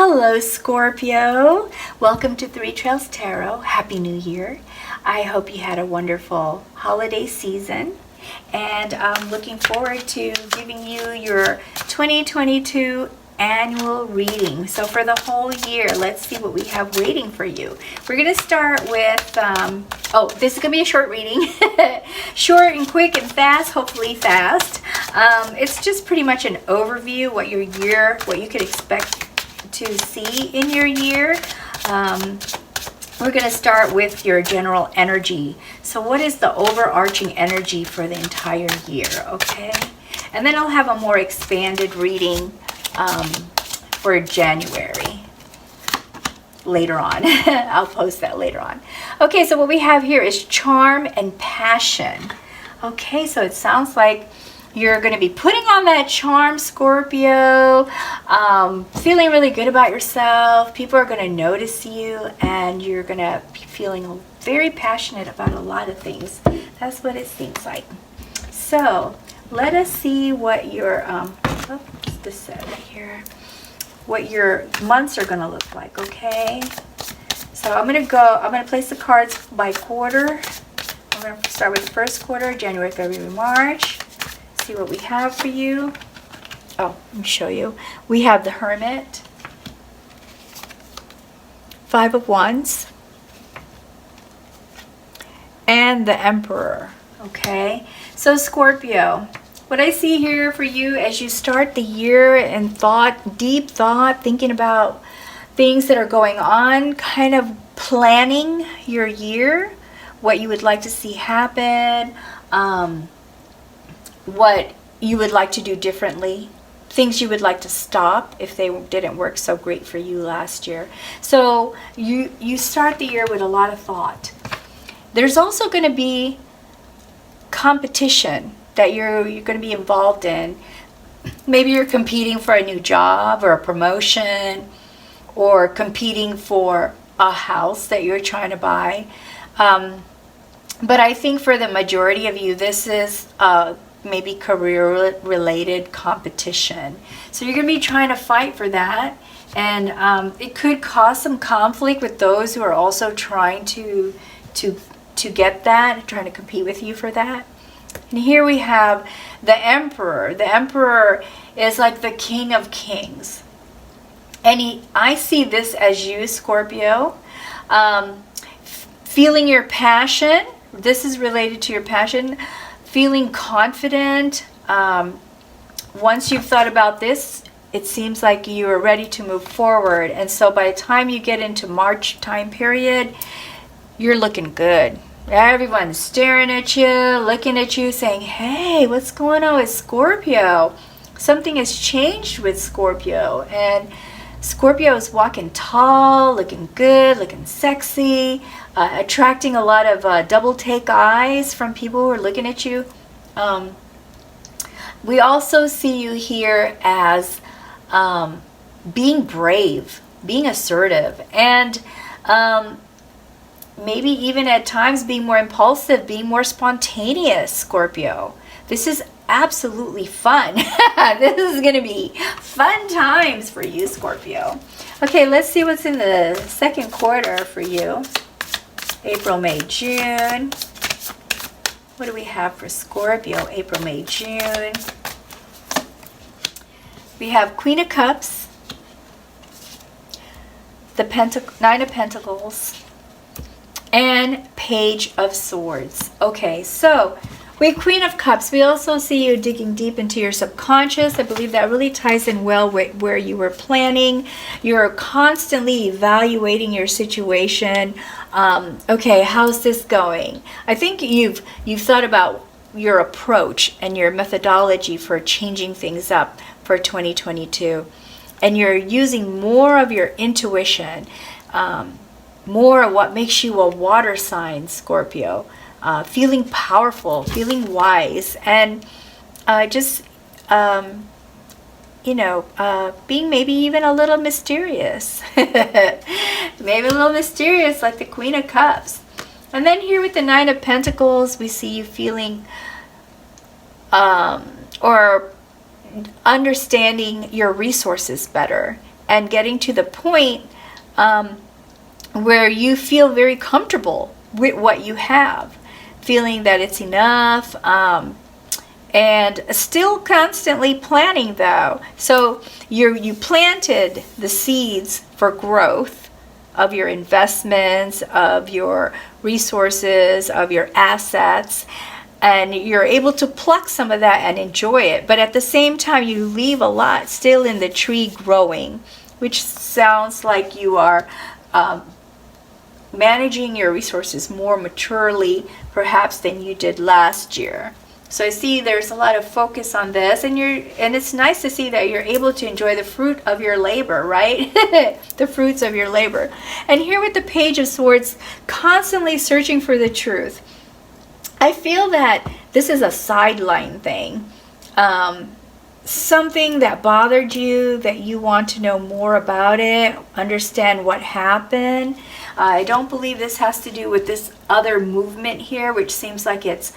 Hello, Scorpio. Welcome to Three Trails Tarot. Happy New Year. I hope you had a wonderful holiday season. And I'm looking forward to giving you your 2022 annual reading. So for the whole year, let's see what we have waiting for you. We're going to start with, this is going to be a short reading. Short and quick and fast, hopefully fast. It's just pretty much an overview, what you could expect to see in your year. We're going to start with your general energy. So what is the overarching energy for the entire year, okay? And then I'll have a more expanded reading for January later on. I'll post that later on. Okay, so what we have here is charm and passion. Okay, so it sounds like you're going to be putting on that charm, Scorpio, feeling really good about yourself. People are going to notice you, and you're going to be feeling very passionate about a lot of things. That's what it seems like. So let us see what your what your months are going to look like. Okay. So I'm going to place the cards by quarter. I'm going to start with the first quarter, January, February, March. See what we have for you. Oh, let me show you. We have the Hermit, Five of Wands, and the Emperor. Okay, so Scorpio, what I see here for you as you start the year in deep thought, thinking about things that are going on, kind of planning your year, what you would like to see happen, what you would like to do differently, things you would like to stop if they didn't work so great for you last year. So you start the year with a lot of thought. There's also going to be competition that you're going to be involved in. Maybe you're competing for a new job or a promotion, or competing for a house that you're trying to buy. But I think for the majority of you, this is maybe career-related competition. So you're going to be trying to fight for that. And it could cause some conflict with those who are also trying to get that, trying to compete with you for that. And here we have the Emperor. The Emperor is like the King of Kings. And I see this as you, Scorpio, feeling your passion. This is related to your passion. Feeling confident. Once you've thought about this, it seems like you are ready to move forward. And so by the time you get into March time period, you're looking good. Everyone's staring at you, looking at you, saying, hey, what's going on with Scorpio? Something has changed with Scorpio. And Scorpio is walking tall, looking good, looking sexy, attracting a lot of double take eyes from people who are looking at you. We also see you here as being brave, being assertive, and maybe even at times being more impulsive, being more spontaneous, Scorpio. This is absolutely fun. This is going to be fun times for you, Scorpio. Okay, let's see what's in the second quarter for you. April, May, June. What do we have for Scorpio? April, May, June. We have Queen of Cups, the Nine of Pentacles, and Page of Swords. Okay, so with Queen of Cups, we also see you digging deep into your subconscious. I believe that really ties in well with where you were planning. You're constantly evaluating your situation. Okay, how's this going? I think you've thought about your approach and your methodology for changing things up for 2022. And you're using more of your intuition, more of what makes you a water sign, Scorpio. Feeling powerful, feeling wise, and being maybe even a little mysterious. Maybe a little mysterious like the Queen of Cups. And then here with the Nine of Pentacles, we see you feeling or understanding your resources better and getting to the point where you feel very comfortable with what you have, feeling that it's enough, and still constantly planning though. So you planted the seeds for growth of your investments, of your resources, of your assets, and you're able to pluck some of that and enjoy it. But at the same time, you leave a lot still in the tree growing, which sounds like you are managing your resources more maturely perhaps than you did last year. So I see there's a lot of focus on this, and it's nice to see that you're able to enjoy the fruit of your labor, right? The fruits of your labor. And here with the Page of Swords, constantly searching for the truth. I feel that this is a sideline thing. Something that bothered you, that you want to know more about it, understand what happened. I don't believe this has to do with this other movement here, which seems like it's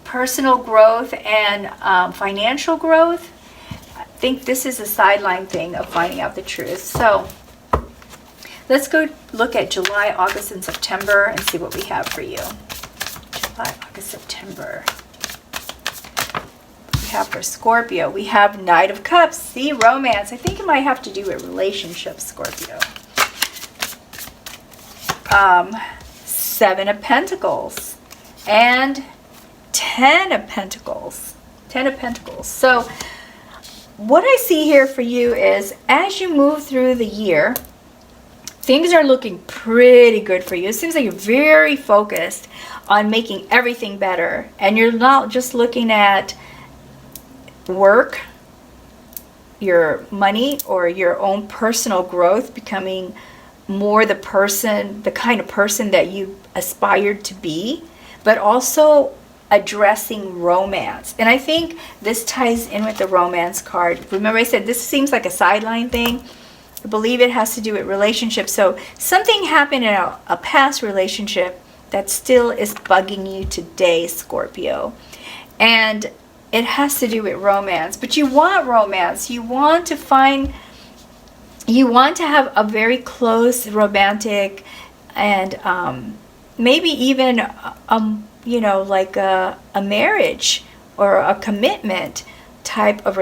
personal growth and financial growth. I think this is a sideline thing of finding out the truth. So let's go look at July, August, and September and see what we have for you. July, August, September. We have for Scorpio, we have Knight of Cups. See, romance. I think it might have to do with relationships, Scorpio. Seven of Pentacles and 10 of Pentacles. 10 of Pentacles. So what I see here for you is as you move through the year, things are looking pretty good for you. It seems like you're very focused on making everything better, and you're not just looking at work, your money, or your own personal growth, becoming more the kind of person that you aspired to be, but also addressing romance. And I think this ties in with the romance card. Remember I said this seems like a sideline thing. I believe it has to do with relationships. So something happened in a past relationship that still is bugging you today, Scorpio. And it has to do with romance. But you want romance. You want to have a very close romantic and maybe even like a marriage or a commitment type of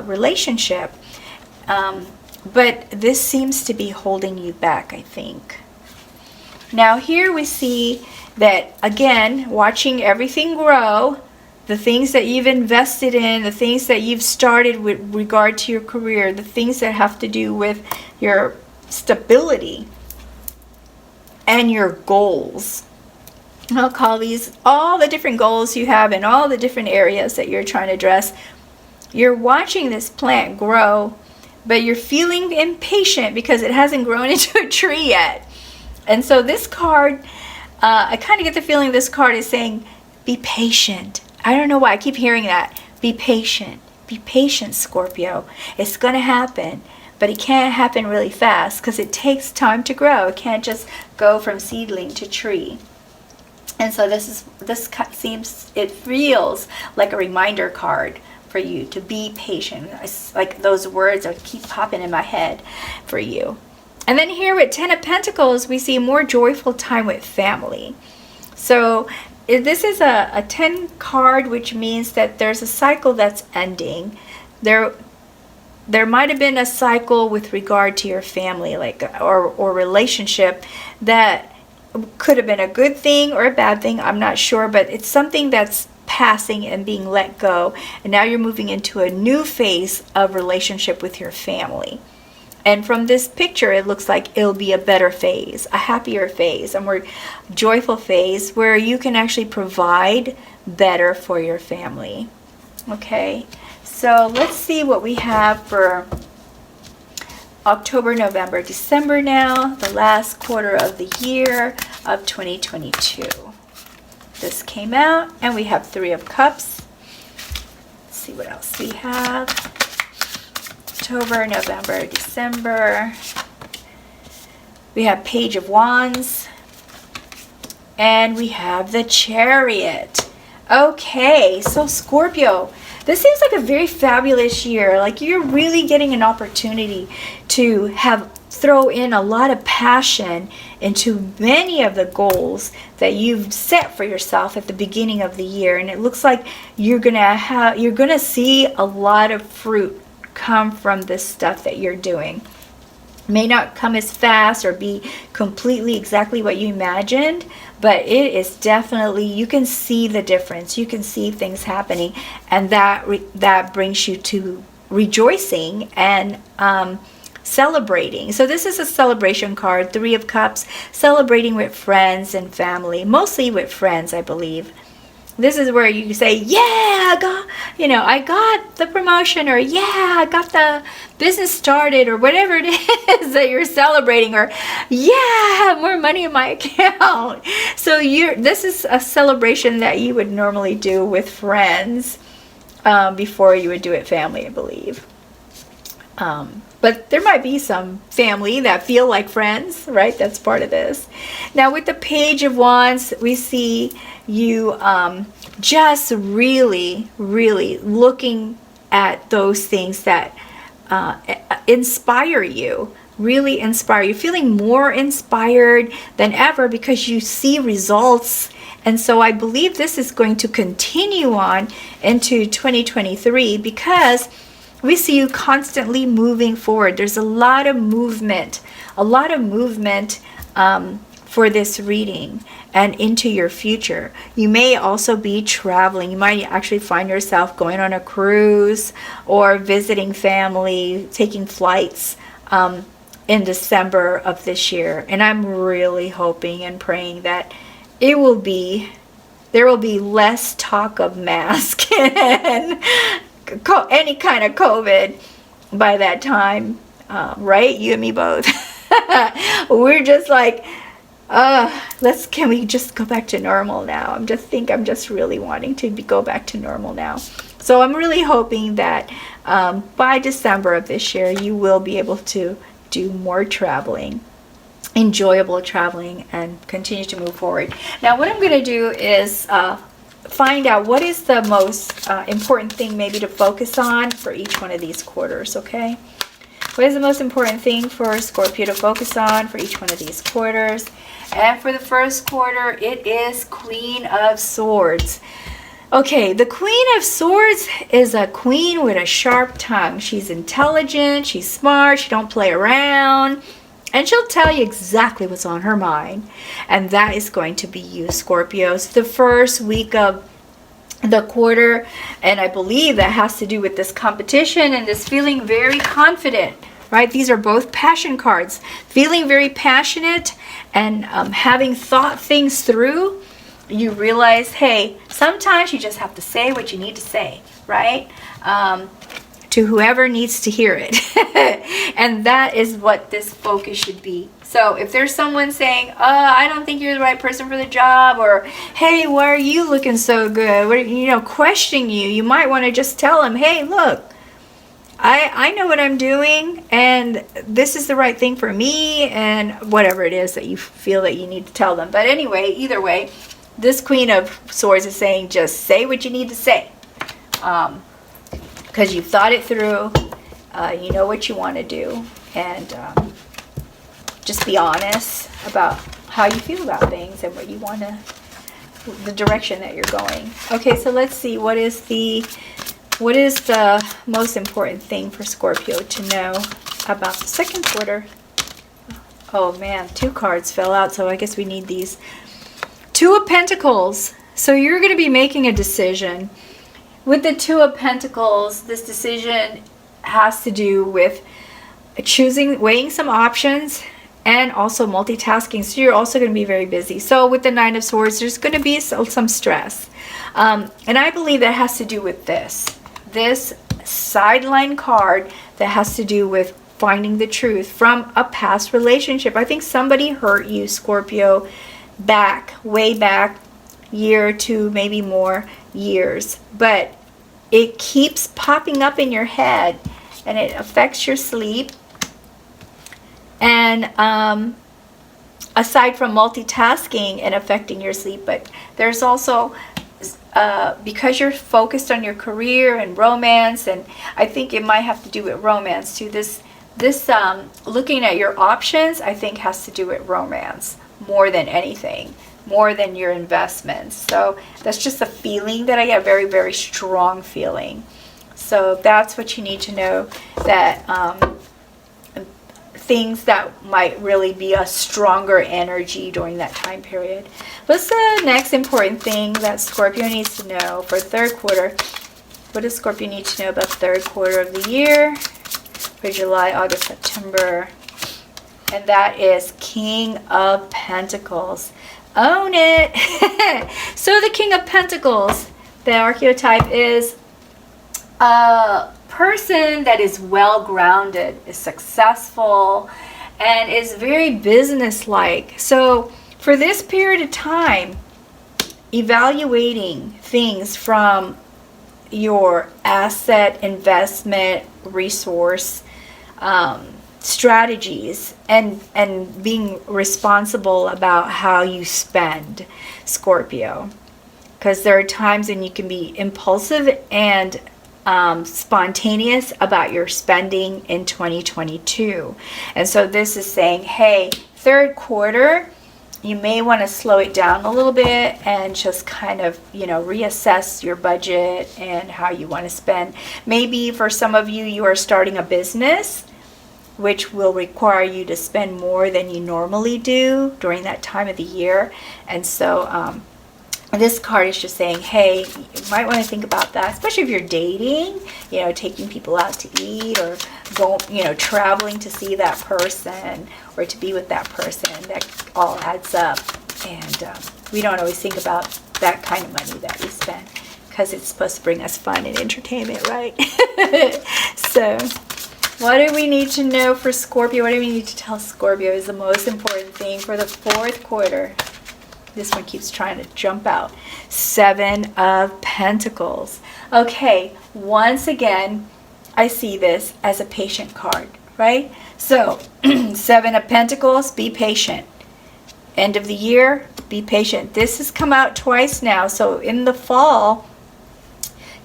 relationship. But this seems to be holding you back, I think. Now here we see that, again, watching everything grow, the things that you've invested in, the things that you've started with regard to your career, the things that have to do with your stability and your goals. I'll call these all the different goals you have in all the different areas that you're trying to address. You're watching this plant grow, but you're feeling impatient because it hasn't grown into a tree yet. And so this card, I kind of get the feeling this card is saying, be patient. I don't know why I keep hearing that. Be patient. Be patient, Scorpio. It's going to happen, but it can't happen really fast because it takes time to grow. It can't just go from seedling to tree. And so it feels like a reminder card for you to be patient. It's like those words that keep popping in my head for you. And then here with 10 of Pentacles, we see a more joyful time with family. So this is a 10 card, which means that there's a cycle that's ending. There might have been a cycle with regard to your family, or relationship that could have been a good thing or a bad thing. I'm not sure, but it's something that's passing and being let go. And now you're moving into a new phase of relationship with your family. And from this picture, it looks like it'll be a better phase, a happier phase, a more joyful phase where you can actually provide better for your family. Okay, so let's see what we have for October, November, December now, the last quarter of the year of 2022. This came out, and we have 3 of Cups. Let's see what else we have. October, November, December. We have Page of Wands. And we have the Chariot. Okay, so Scorpio, this seems like a very fabulous year. Like you're really getting an opportunity to throw in a lot of passion into many of the goals that you've set for yourself at the beginning of the year. And it looks like you're gonna see a lot of fruit come from this stuff that you're doing. May not come as fast or be completely exactly what you imagined, but it is definitely, you can see the difference. You can see things happening, and that brings you to rejoicing and celebrating. So this is a celebration card, 3 of Cups, celebrating with friends and family, mostly with friends, I believe. This is where you say, yeah, I got the promotion, or yeah, I got the business started, or whatever it is that you're celebrating, or yeah, I have more money in my account. So this is a celebration that you would normally do with friends before you would do it family, I believe. But there might be some family that feel like friends, right? That's part of this. Now with the Page of Wands, we see you just really, really looking at those things that inspire you, really inspire you, feeling more inspired than ever because you see results. And so I believe this is going to continue on into 2023 because we see you constantly moving forward. There's a lot of movement for this reading and into your future. You may also be traveling. You might actually find yourself going on a cruise or visiting family, taking flights in December of this year. And I'm really hoping and praying that there will be less talk of mask and any kind of COVID by that time, right? You and me both. We're just like, can we just go back to normal now? I'm just really wanting to go back to normal now. So I'm really hoping that by December of this year, you will be able to do more traveling, enjoyable traveling, and continue to move forward. Now, what I'm going to do is find out what is the most important thing maybe to focus on for each one of these quarters, okay? What is the most important thing for Scorpio to focus on for each one of these quarters? And for the first quarter, it is Queen of Swords. Okay, the Queen of Swords is a queen with a sharp tongue. She's intelligent, she's smart, she don't play around, and she'll tell you exactly what's on her mind. And that is going to be you, Scorpios. The first week of the quarter, and I believe that has to do with this competition and this feeling very confident, right? These are both passion cards. Feeling very passionate and having thought things through. You realize, hey, sometimes you just have to say what you need to say, right? To whoever needs to hear it. And that is what this focus should be. So if there's someone saying, I don't think you're the right person for the job, or hey, why are you looking so good? Questioning you, you might want to just tell them, hey, look, I know what I'm doing, and this is the right thing for me, and whatever it is that you feel that you need to tell them. But anyway, either way, this Queen of Swords is saying just say what you need to say. Because you've thought it through, you know what you want to do, and just be honest about how you feel about things and what you want to, the direction that you're going. Okay, so let's see, what is the most important thing for Scorpio to know about the second quarter? Oh man, 2 cards fell out, so I guess we need these. 2 of Pentacles. So you're going to be making a decision. With the 2 of Pentacles, this decision has to do with weighing some options, and also multitasking. So you're also going to be very busy. So with the 9 of Swords, there's going to be some stress. And I believe that has to do with this sideline card that has to do with finding the truth from a past relationship. I think somebody hurt you, Scorpio, way back, year or 2, maybe more years. But it keeps popping up in your head, and it affects your sleep. And aside from multitasking and affecting your sleep, but there's also because you're focused on your career and romance, and I think it might have to do with romance too. This looking at your options, I think, has to do with romance more than anything, more than your investments. So that's just a feeling that I get, a very, very strong feeling. So that's what you need to know, that things that might really be a stronger energy during that time period. What's the next important thing that Scorpio needs to know for third quarter? What does Scorpio need to know about third quarter of the year for July, August, September? And that is King of Pentacles. Own it. So the King of Pentacles, the archetype is a person that is well grounded, is successful, and is very business-like. So for this period of time, evaluating things from your asset, investment, resource, strategies, and being responsible about how you spend, Scorpio. Because there are times when you can be impulsive and spontaneous about your spending in 2022. And so this is saying, hey, third quarter, you may want to slow it down a little bit and just kind of, reassess your budget and how you want to spend. Maybe for some of you, you are starting a business, which will require you to spend more than you normally do during that time of the year. And so this card is just saying, hey, you might want to think about that, especially if you're dating, taking people out to eat, or traveling to see that person or to be with that person. That all adds up. And we don't always think about that kind of money that we spend, because it's supposed to bring us fun and entertainment, right? So what do we need to know for Scorpio? What do we need to tell Scorpio is the most important thing for the fourth quarter? This one keeps trying to jump out. 7 of Pentacles. Okay, once again, I see this as a patient card, right? So, 7 of Pentacles, be patient. End of the year, be patient. This has come out twice now. So in the fall,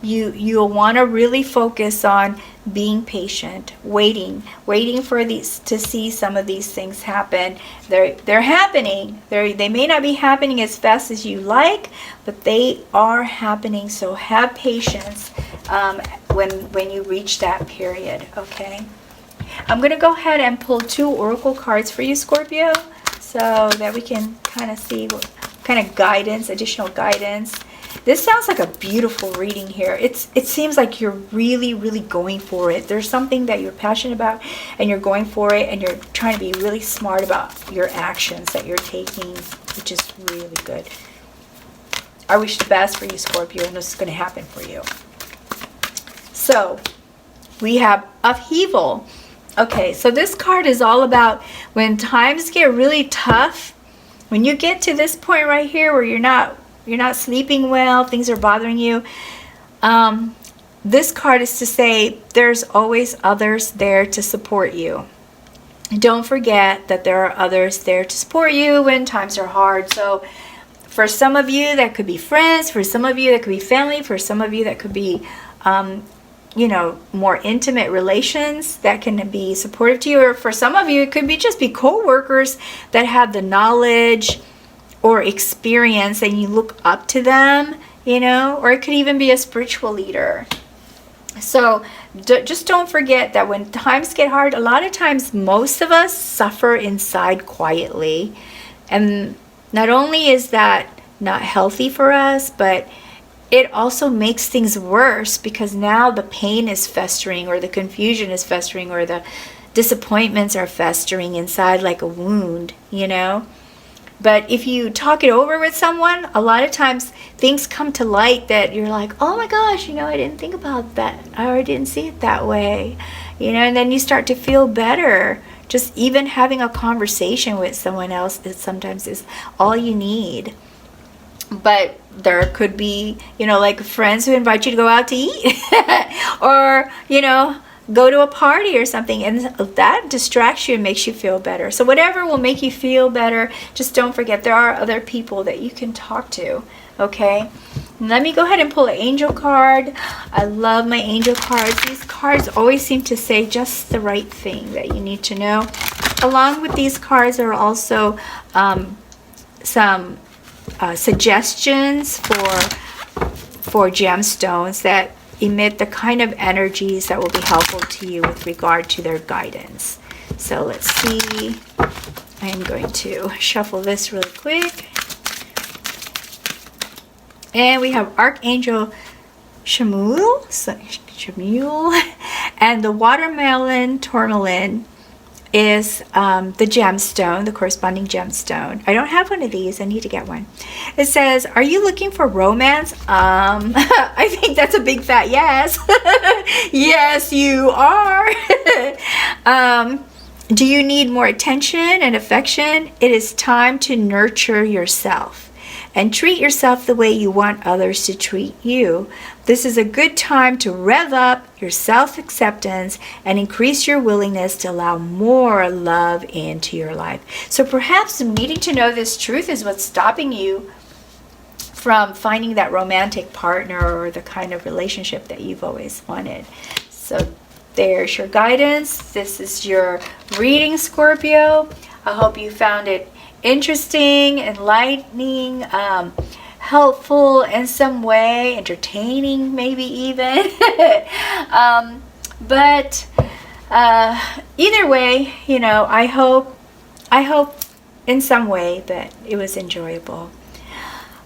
you'll want to really focus on being patient, waiting for these, to see some of these things happen. They're happening. They may not be happening as fast as you like, but they are happening. So have patience when you reach that period. Okay, I'm gonna go ahead and pull 2 oracle cards for you, Scorpio, so that we can kind of see what kind of guidance, additional guidance. This sounds like a beautiful reading here. It seems like you're really, really going for it. There's something that you're passionate about, and you're going for it, and you're trying to be really smart about your actions that you're taking, which is really good. I wish the best for you, Scorpio, and this is going to happen for you. So we have upheaval. Okay, so this card is all about when times get really tough. When you get to this point right here where you're not sleeping well, things are bothering you, this card is to say there's always others there to support you. Don't forget that there are others there to support you when times are hard. So for some of you, that could be friends. For some of you, that could be family. For some of you, that could be more intimate relations that can be supportive to you. Or for some of you, it could be just be co-workers that have the knowledge or experience and you look up to them, or it could even be a spiritual leader. So just don't forget that when times get hard, a lot of times most of us suffer inside quietly. And not only is that not healthy for us, but it also makes things worse, because now the pain is festering, or the confusion is festering, or the disappointments are festering inside like a wound, But if you talk it over with someone, a lot of times things come to light that you're like, oh my gosh, I didn't think about that, or I didn't see it that way, and then you start to feel better. Just even having a conversation with someone else sometimes is all you need. But there could be, like friends who invite you to go out to eat or, go to a party or something, and that distracts you and makes you feel better. So whatever will make you feel better, just don't forget there are other people that you can talk to, okay? Let me go ahead and pull an angel card. I love my angel cards. These cards always seem to say just the right thing that you need to know. Along with these cards are also some suggestions for gemstones that emit the kind of energies that will be helpful to you with regard to their guidance. So let's see. I am going to shuffle this really quick. And we have Archangel Shamuel, and the watermelon tourmaline is the gemstone, the corresponding gemstone. I don't have one of these. I need to get one. It says, are you looking for romance? I think that's a big fat yes. Yes, you are. Do you need more attention and affection? It is time to nurture yourself and treat yourself the way you want others to treat you. This is a good time to rev up your self-acceptance and increase your willingness to allow more love into your life. So perhaps needing to know this truth is what's stopping you from finding that romantic partner or the kind of relationship that you've always wanted. So there's your guidance. This is your reading, Scorpio. I hope you found it interesting, enlightening, helpful in some way, entertaining maybe even. But either way, you know, I hope in some way that it was enjoyable.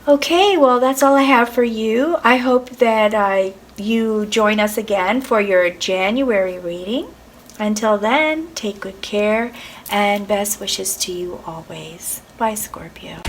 Okay, well, that's all I have for you. I hope that you join us again for your January reading. Until then, take good care and best wishes to you always. Bye, Scorpio.